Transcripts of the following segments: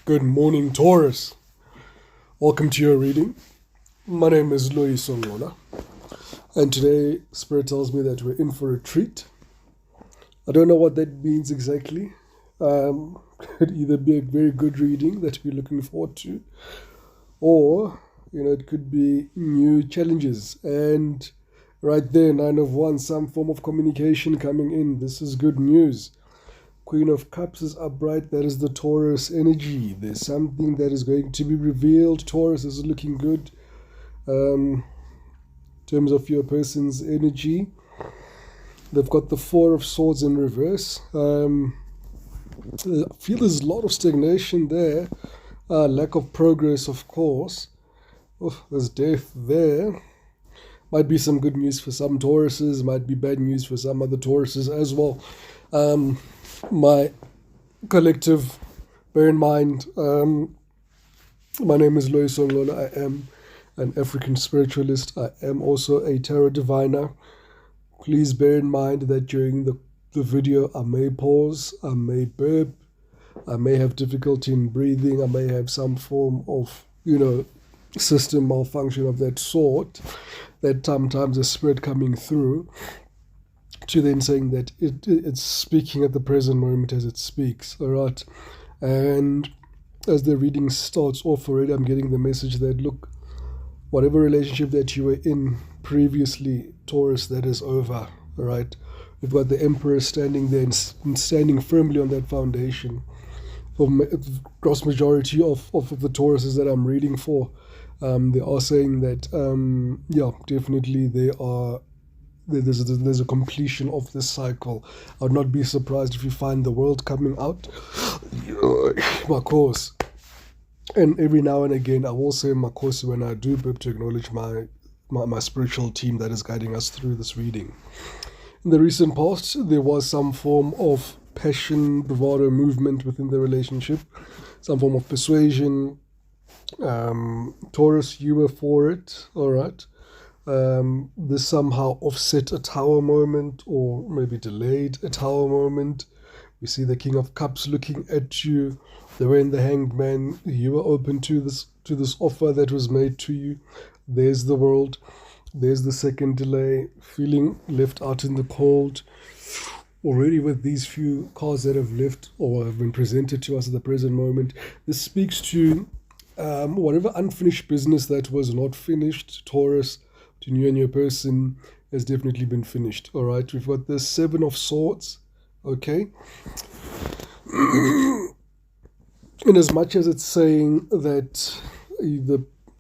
Good morning, Taurus. Welcome to your reading. My name is Louis Songola, and today Spirit tells me that we're in for a treat. I don't know what that means exactly. Could either be a very good reading that we're looking forward to, or it could be new challenges. And right there, 9 of Wands, some form of communication coming in. This is good news. Queen of Cups is upright. That is the Taurus energy. There's something that is going to be revealed. Taurus is looking good. In terms of your person's energy, they've got the Four of Swords in reverse. I feel there's a lot of stagnation there. Lack of progress, of course. There's death there. Might be some good news for some Tauruses. Might be bad news for some other Tauruses as well. My collective, bear in mind, my name is Louis Songola. I am an African spiritualist. I am also a tarot diviner. Please bear in mind that during the video I may pause, I may burp, I may have difficulty in breathing, I may have some form of, system malfunction of that sort, that sometimes a spirit coming through to then saying that it's speaking at the present moment as it speaks, all right? And as the reading starts off already, I'm getting the message that, look, whatever relationship that you were in previously, Taurus, that is over, all right? We've got the Emperor standing there and standing firmly on that foundation. For the gross majority of the Tauruses that I'm reading for, they are saying that, definitely there's a completion of this cycle. I would not be surprised if you find the world coming out. Makhosi. And every now and again, I will say Makhosi when I do burp to acknowledge my spiritual team that is guiding us through this reading. In the recent past, there was some form of passion, bravado, movement within the relationship, some form of persuasion. Taurus, you were for it, all right? This somehow offset a tower moment, or maybe delayed a tower moment. We see the King of Cups looking at you. They were in the Hanged Man. You were open to this offer that was made to you. There's the World. There's the second delay. Feeling left out in the cold. Already with these few cards that have left or have been presented to us at the present moment, this speaks to whatever unfinished business that was not finished, Taurus, to you and your person, has definitely been finished. All right, we've got the Seven of Swords. Okay. In as much as it's saying that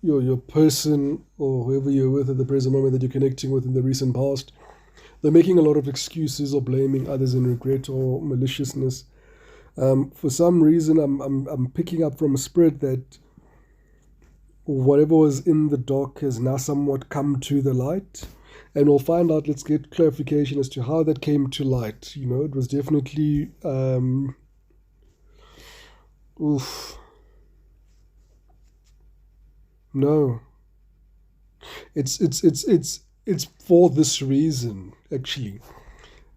your person or whoever you're with at the present moment that you're connecting with in the recent past, they're making a lot of excuses or blaming others in regret or maliciousness. For some reason, I'm picking up from a spirit that whatever was in the dark has now somewhat come to the light, and we'll find out. Let's get clarification as to how that came to light. It was definitely no, it's for this reason actually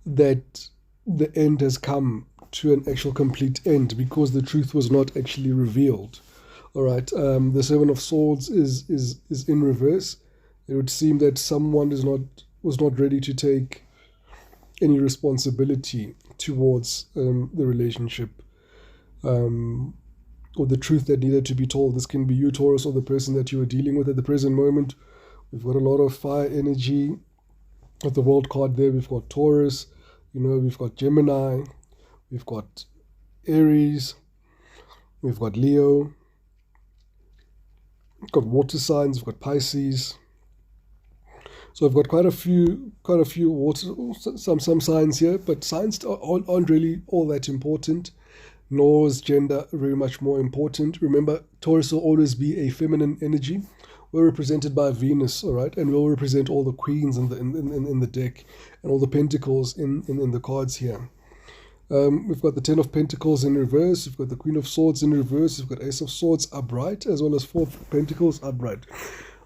that the end has come to an actual complete end, because the truth was not actually revealed. All right, the Seven of Swords is in reverse. It would seem that someone was not ready to take any responsibility towards the relationship, or the truth that needed to be told. This can be you, Taurus, or the person that you are dealing with at the present moment. We've got a lot of fire energy with the World card there. We've got Taurus, we've got Gemini, we've got Aries, we've got Leo. We've got water signs, we've got Pisces. So I've got quite a few water, some signs here, but signs aren't really all that important, nor is gender very much more important. Remember, Taurus will always be a feminine energy. We're represented by Venus, all right, and we'll represent all the queens in the deck and all the pentacles in the cards here. We've got the Ten of Pentacles in reverse. We've got the Queen of Swords in reverse. We've got Ace of Swords upright, as well as Four of Pentacles upright.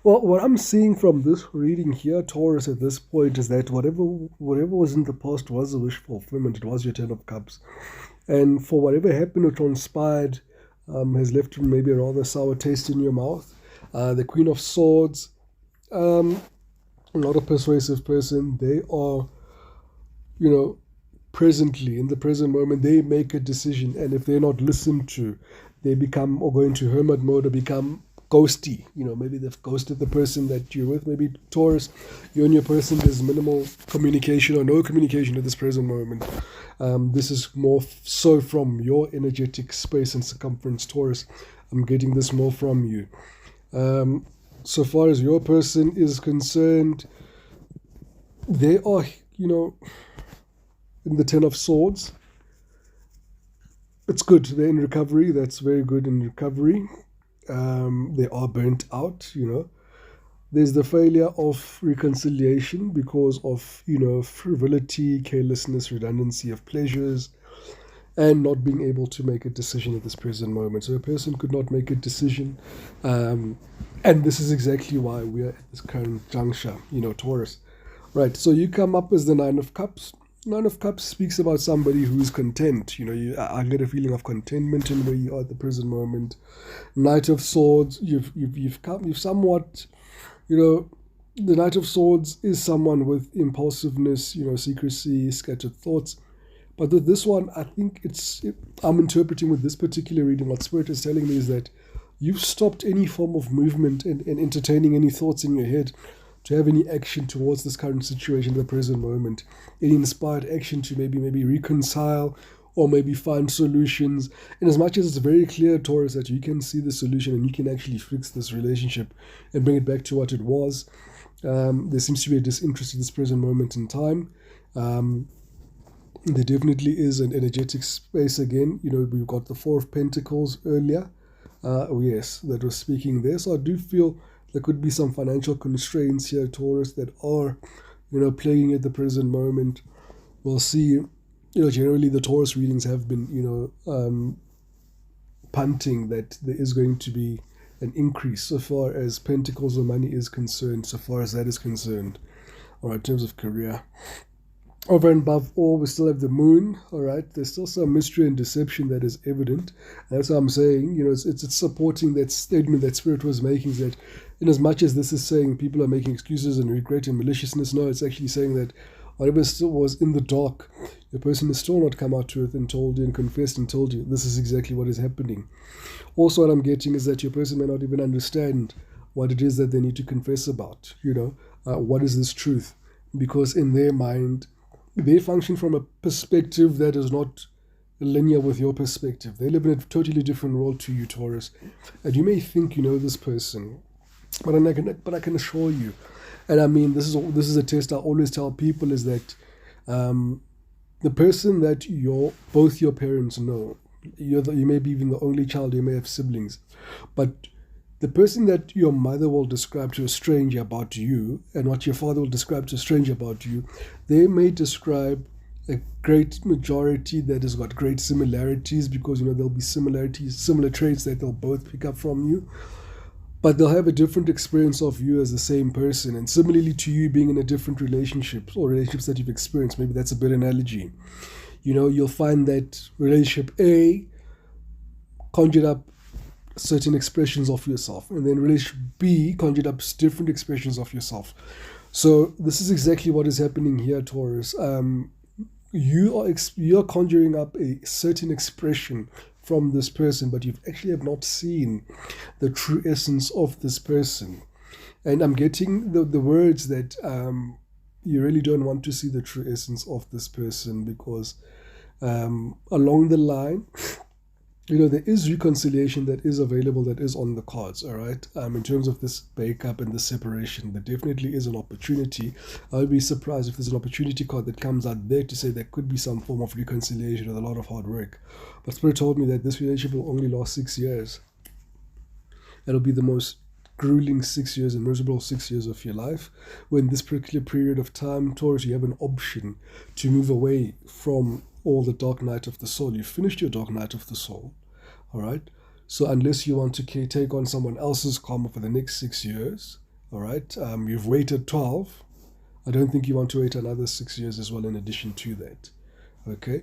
Well, what I'm seeing from this reading here, Taurus, at this point, is that whatever was in the past was a wish fulfillment. It was your Ten of Cups. And for whatever happened or transpired has left maybe a rather sour taste in your mouth. The Queen of Swords, not a persuasive person. They are, you know, presently, in the present moment, they make a decision, and if they're not listened to, they become or go into hermit mode or become ghosty. Maybe they've ghosted the person that you're with. Maybe Taurus, you and your person, there's minimal communication or no communication at this present moment. This is more so from your energetic space and circumference, Taurus. I'm getting this more from you. So far as your person is concerned, they are, in the Ten of Swords. It's good. They're in recovery. That's very good in recovery. They are burnt out. There's the failure of reconciliation because of, frivolity, carelessness, redundancy of pleasures, and not being able to make a decision at this present moment. So a person could not make a decision. And this is exactly why we are at this current juncture, Taurus. Right. So you come up as the Nine of Cups. Nine of Cups speaks about somebody who's content. I get a feeling of contentment in where you are at the present moment. Knight of Swords, you've somewhat, the Knight of Swords is someone with impulsiveness, secrecy, scattered thoughts. But with this one, I think I'm interpreting with this particular reading, what Spirit is telling me is that you've stopped any form of movement and entertaining any thoughts in your head to have any action towards this current situation at the present moment, any inspired action to maybe reconcile or maybe find solutions. And as much as it's very clear, Taurus, that you can see the solution and you can actually fix this relationship and bring it back to what it was, there seems to be a disinterest at this present moment in time. There definitely is an energetic space again. We've got the Four of Pentacles earlier. Yes, that was speaking there. So I do feel there could be some financial constraints here, Taurus, that are, playing at the present moment. We'll see. Generally the Taurus readings have been, punting that there is going to be an increase so far as Pentacles or money is concerned, so far as that is concerned. All right, in terms of career. Over and above all, we still have the Moon. All right, there's still some mystery and deception that is evident. That's what I'm saying. It's supporting that statement that Spirit was making, that in as much as this is saying people are making excuses and regret and maliciousness, no, it's actually saying that whatever still was in the dark, your person has still not come out to it and told you and confessed and told you this is exactly what is happening. Also, what I'm getting is that your person may not even understand what it is that they need to confess about. What is this truth? Because in their mind, they function from a perspective that is not linear with your perspective. They live in a totally different world to you, Taurus. And you may think you know this person, but I can assure you, and I mean, this is a test I always tell people, is that the person that both your parents know, you may be even the only child, you may have siblings, but the person that your mother will describe to a stranger about you and what your father will describe to a stranger about you, they may describe a great majority that has got great similarities, because there'll be similarities, similar traits that they'll both pick up from you, but they'll have a different experience of you as the same person. And similarly to you being in a different relationship or relationships that you've experienced, maybe that's a better analogy. You'll find that relationship A conjured up certain expressions of yourself, and then relationship B conjured up different expressions of yourself. So this is exactly what is happening here, Taurus. You are conjuring up a certain expression from this person, but you actually have not seen the true essence of this person. And I'm getting the words that you really don't want to see the true essence of this person, because along the line, there is reconciliation that is available, that is on the cards, all right? In terms of this breakup and the separation, there definitely is an opportunity. I would be surprised if there's an opportunity card that comes out there to say there could be some form of reconciliation with a lot of hard work. But Spirit told me that this relationship will only last 6 years. It'll be the most grueling 6 years and miserable 6 years of your life. When this particular period of time, Taurus, you have an option to move away from all the dark night of the soul. You've finished your dark night of the soul, all right? So unless you want to take on someone else's karma for the next 6 years, all right, you've waited 12. I don't think you want to wait another 6 years as well in addition to that, okay?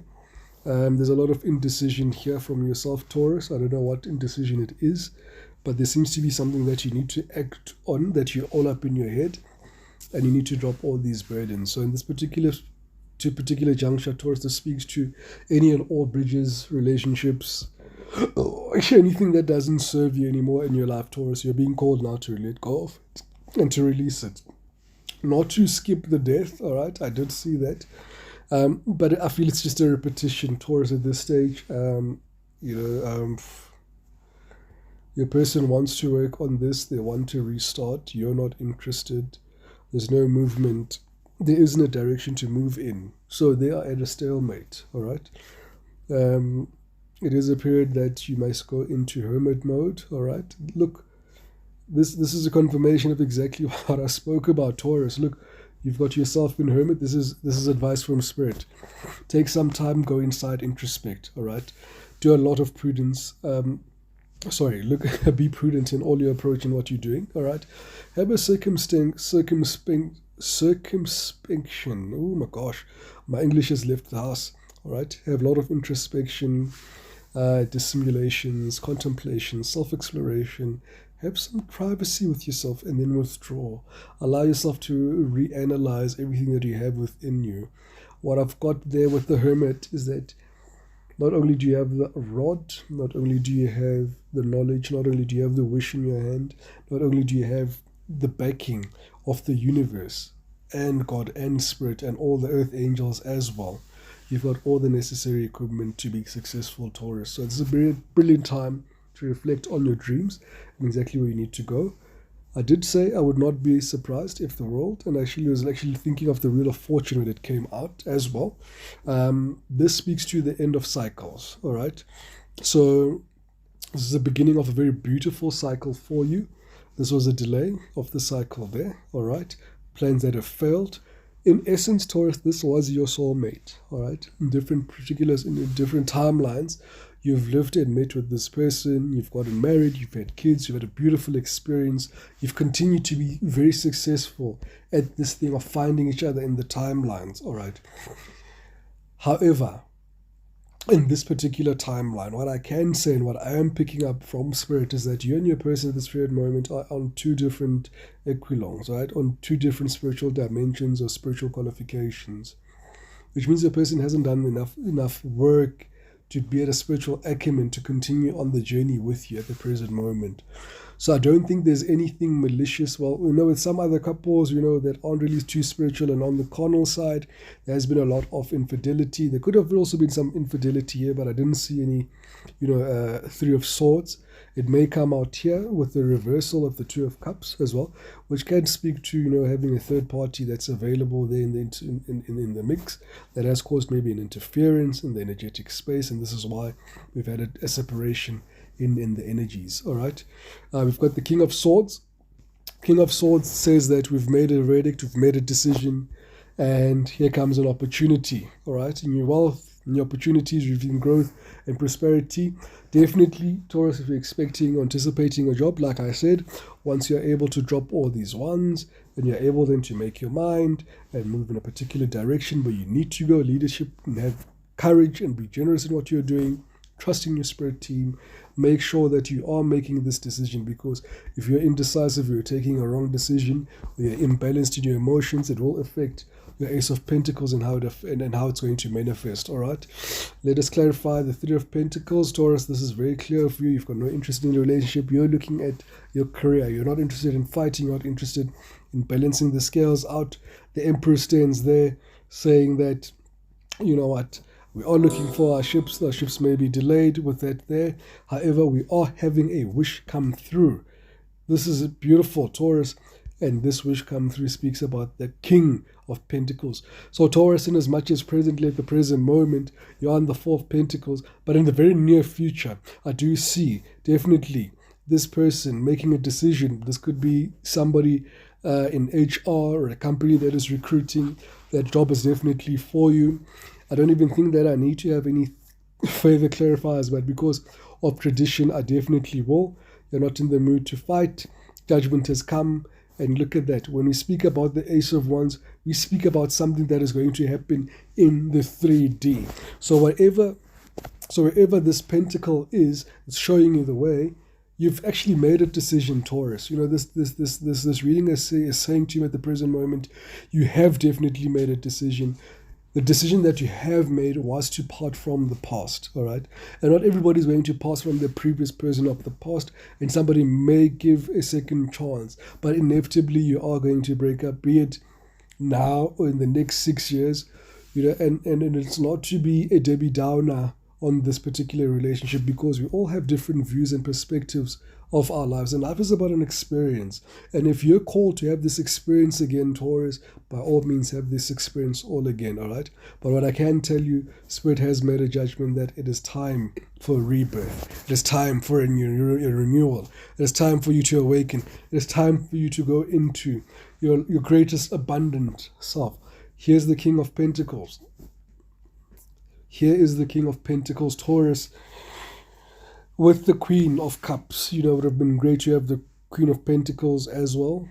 There's a lot of indecision here from yourself, Taurus. I don't know what indecision it is, but there seems to be something that you need to act on, that you're all up in your head, and you need to drop all these burdens. So in this particular juncture, Taurus, this speaks to any and all bridges, relationships, actually anything that doesn't serve you anymore in your life, Taurus. You're being called now to let go of it and to release it. Not to skip the death, all right? I did see that. But I feel it's just a repetition, Taurus, at this stage. Your person wants to work on this. They want to restart. You're not interested. There's no movement. There isn't a direction to move in. So they are at a stalemate, all right? It is a period that you must go into hermit mode, all right? Look, this is a confirmation of exactly what I spoke about, Taurus. Look, you've got yourself in hermit. This is advice from Spirit. Take some time, go inside, introspect, all right? Do a lot of prudence. Be prudent in all your approach and what you're doing, all right? Have a circumspection. Oh my gosh, my English has left the house, all right? Have a lot of introspection, dissimulations, contemplation, self-exploration. Have some privacy with yourself and then withdraw. Allow yourself to reanalyze everything that you have within you. What I've got there with the hermit is that not only do you have the rod, not only do you have the knowledge, not only do you have the wish in your hand, not only do you have the backing of the universe and God and Spirit and all the earth angels as well. You've got all the necessary equipment to be successful, Taurus. So it's a very brilliant time to reflect on your dreams and exactly where you need to go. I did say I would not be surprised if the world, and I was actually thinking of the Wheel of Fortune when it came out as well. This speaks to the end of cycles, all right? So this is the beginning of a very beautiful cycle for you. This was a delay of the cycle there, all right? Plans that have failed. In essence, Taurus, this was your soulmate, all right? In different particulars, in different timelines, you've lived and met with this person, you've gotten married, you've had kids, you've had a beautiful experience, you've continued to be very successful at this thing of finding each other in the timelines, all right? However, in this particular timeline, what I can say and what I am picking up from Spirit is that you and your person at this period moment are on two different equilons, right? On two different spiritual dimensions or spiritual qualifications, which means your person hasn't done enough work to be at a spiritual acumen to continue on the journey with you at the present moment. So I don't think there's anything malicious. Well, with some other couples, that aren't really too spiritual and on the carnal side, there has been a lot of infidelity. There could have also been some infidelity here, but I didn't see any, Three of Swords. It may come out here with the reversal of the Two of Cups as well, which can speak to, having a third party that's available there in the mix that has caused maybe an interference in the energetic space. And this is why we've had a separation in the energies, all right? We've got the King of Swords. King of Swords says that we've made a verdict, we've made a decision, and here comes an opportunity, all right? In your wealth, in your opportunities, in growth and prosperity. Definitely, Taurus, if you're anticipating a job, like I said, once you're able to drop all these ones, then you're able then to make your mind and move in a particular direction where you need to go, leadership, and have courage and be generous in what you're doing, trusting your spirit team. Make sure that you are making this decision, because if you're indecisive, you're taking a wrong decision, or you're imbalanced in your emotions, it will affect your Ace of Pentacles and how it's going to manifest, all right? Let us clarify the Three of Pentacles. Taurus, this is very clear for you. You've got no interest in a relationship. You're looking at your career. You're not interested in fighting. You're not interested in balancing the scales out. The Emperor stands there saying that, you know what, we are looking for our ships. Our ships may be delayed with that there. However, we are having a wish come through. This is beautiful, Taurus. And this wish come through speaks about the King of Pentacles. So Taurus, in as much as presently at the present moment, you're on the Four of Pentacles, but in the very near future, I do see definitely this person making a decision. This could be somebody in HR or a company that is recruiting. That job is definitely for you. I don't even think that I need to have any further clarifiers, but because of tradition, I definitely will. You're not in the mood to fight. Judgment has come, And look at that. When we speak about the Ace of Wands, we speak about something that is going to happen in the 3D. So wherever this pentacle is, it's showing you the way. You've actually made a decision, Taurus. This reading is saying to you at the present moment, you have definitely made a decision. The decision that you have made was to part from the past, all right? And not everybody's going to pass from the previous person of the past, and somebody may give a second chance, but inevitably you are going to break up, be it now or in the next 6 years, and it's not to be a Debbie Downer on this particular relationship, because we all have different views and perspectives of our lives, and life is about an experience. And if you're called to have this experience again, Taurus, by all means have this experience all again, all right? But what I can tell you, Spirit has made a judgment that it is time for rebirth. It is time for a renewal. It is time for you to awaken. It is time for you to go into your greatest abundant self. Here's the King of Pentacles. Here is the King of Pentacles, Taurus, with the Queen of Cups. It would have been great to have the Queen of Pentacles as well.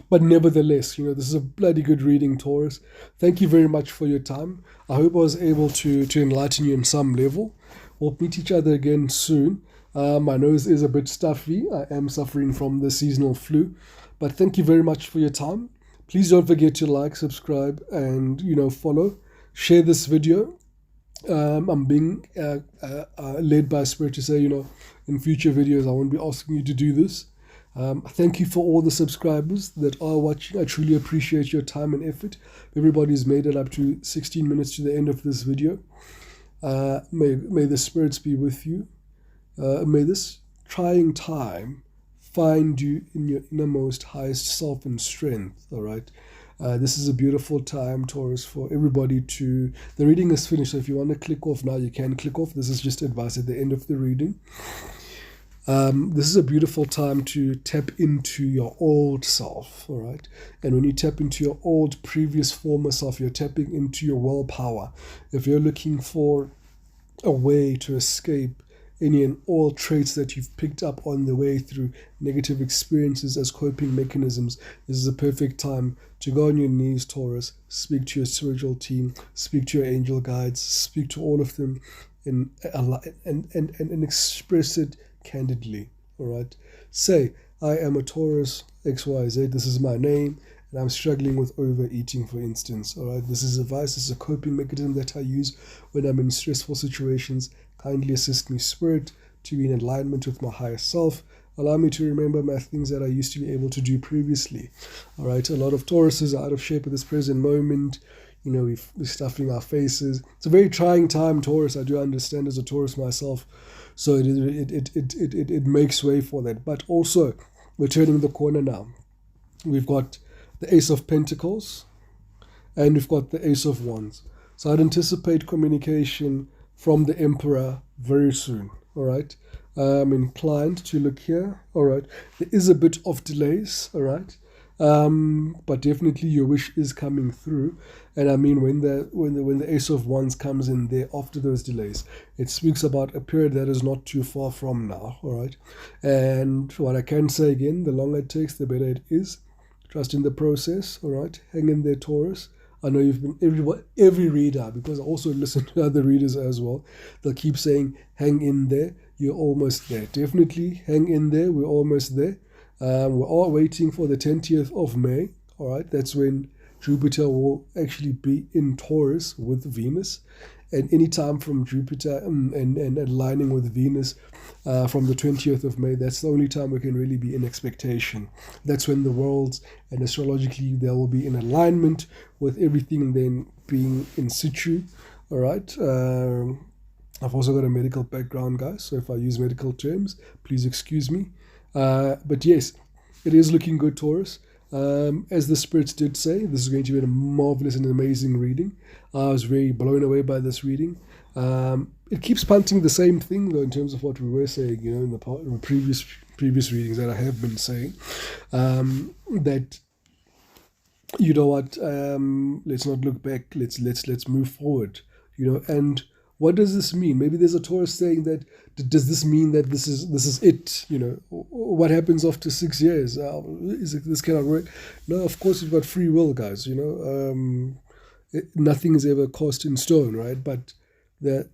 But nevertheless, this is a bloody good reading, Taurus. Thank you very much for your time. I hope I was able to enlighten you in some level. We'll meet each other again soon. My nose is a bit stuffy. I am suffering from the seasonal flu. But thank you very much for your time. Please don't forget to like, subscribe, and, follow. Share this video. I'm being led by Spirit to say, in future videos, I won't be asking you to do this. Thank you for all the subscribers that are watching. I truly appreciate your time and effort. Everybody's made it up to 16 minutes to the end of this video. May the spirits be with you. May this trying time find you in your innermost, highest self and strength, all right? This is a beautiful time, Taurus, for everybody to... The reading is finished, so if you want to click off now, you can click off. This is just advice at the end of the reading. This is a beautiful time to tap into your old self, all right? And when you tap into your old, previous former self, you're tapping into your willpower. If you're looking for a way to escape any and all traits that you've picked up on the way through negative experiences as coping mechanisms, this is a perfect time to go on your knees, Taurus, speak to your spiritual team, speak to your angel guides, speak to all of them and express it candidly, all right? Say, I am a Taurus XYZ, this is my name, and I'm struggling with overeating, for instance, all right? This is advice, this is a coping mechanism that I use when I'm in stressful situations. Kindly assist me, Spirit, to be in alignment with my higher self. Allow me to remember my things that I used to be able to do previously. All right, a lot of Tauruses are out of shape at this present moment. We're stuffing our faces. It's a very trying time, Taurus. I do understand as a Taurus myself. So it makes way for that. But also, we're turning the corner now. We've got the Ace of Pentacles and we've got the Ace of Wands. So I'd anticipate communication from the Emperor very soon, all right? I'm inclined to look here, all right? There is a bit of delays, all right? But definitely your wish is coming through. And I mean, when the Ace of Wands comes in there after those delays, it speaks about a period that is not too far from now, all right? And what I can say again, the longer it takes, the better it is. Trust in the process, all right? Hang in there, Taurus. I know you've been every reader, because I also listen to other readers as well. They'll keep saying, hang in there, you're almost there. Definitely hang in there, we're almost there. We're all waiting for the 20th of May. All right, that's when Jupiter will actually be in Taurus with Venus. And any time from Jupiter and aligning with Venus from the 20th of May, that's the only time we can really be in expectation. That's when the worlds and astrologically they will be in alignment with everything then being in situ. All right. I've also got a medical background, guys, so if I use medical terms, please excuse me. But yes, it is looking good, Taurus. As the spirits did say, this is going to be a marvelous and amazing reading. I was very blown away by this reading. It keeps punting the same thing, though, in terms of what we were saying, in the previous readings that I have been saying. That, let's not look back. Let's move forward. And What does this mean? Maybe there's a Taurus saying that, does this mean that this is it? What happens after 6 years? This cannot work? No, of course you've got free will, guys. Nothing is ever cast in stone, right? But that,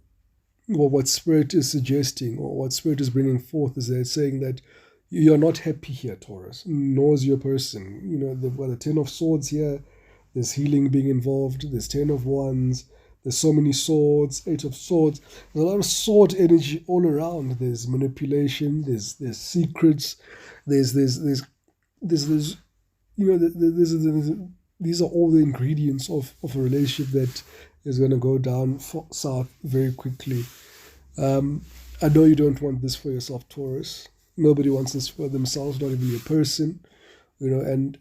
well, what Spirit is suggesting, or what Spirit is bringing forth, is they're saying that you're not happy here, Taurus, nor is your person. The 10 of Swords here, there's healing being involved, there's 10 of Wands, there's so many swords, 8 of Swords. There's a lot of sword energy all around. There's manipulation, there's secrets, there's these are all the ingredients of a relationship that is going to go down south very quickly. I know you don't want this for yourself, Taurus. Nobody wants this for themselves, not even your person. And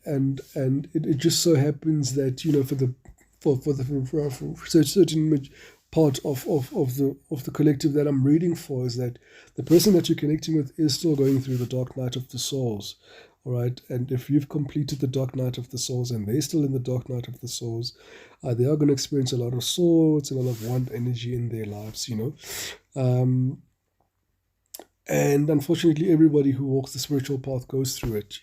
it just so happens that for certain part of the collective that I'm reading for, is that the person that you're connecting with is still going through the dark night of the souls. All right, and if you've completed the dark night of the souls and they're still in the dark night of the souls, they are going to experience a lot of swords and a lot of wand energy in their lives. And unfortunately, everybody who walks the spiritual path goes through it,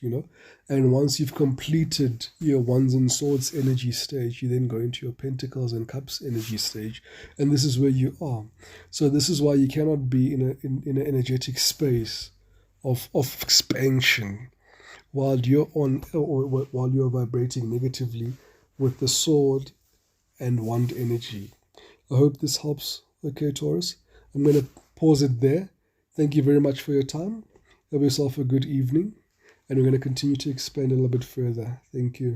And once you've completed your Wands and Swords energy stage, you then go into your Pentacles and Cups energy stage. And this is where you are. So this is why you cannot be in an energetic space of expansion while you're while you're vibrating negatively with the Sword and Wand energy. I hope this helps. Okay, Taurus. I'm going to pause it there. Thank you very much for your time. Have yourself a good evening. And we're going to continue to expand a little bit further. Thank you.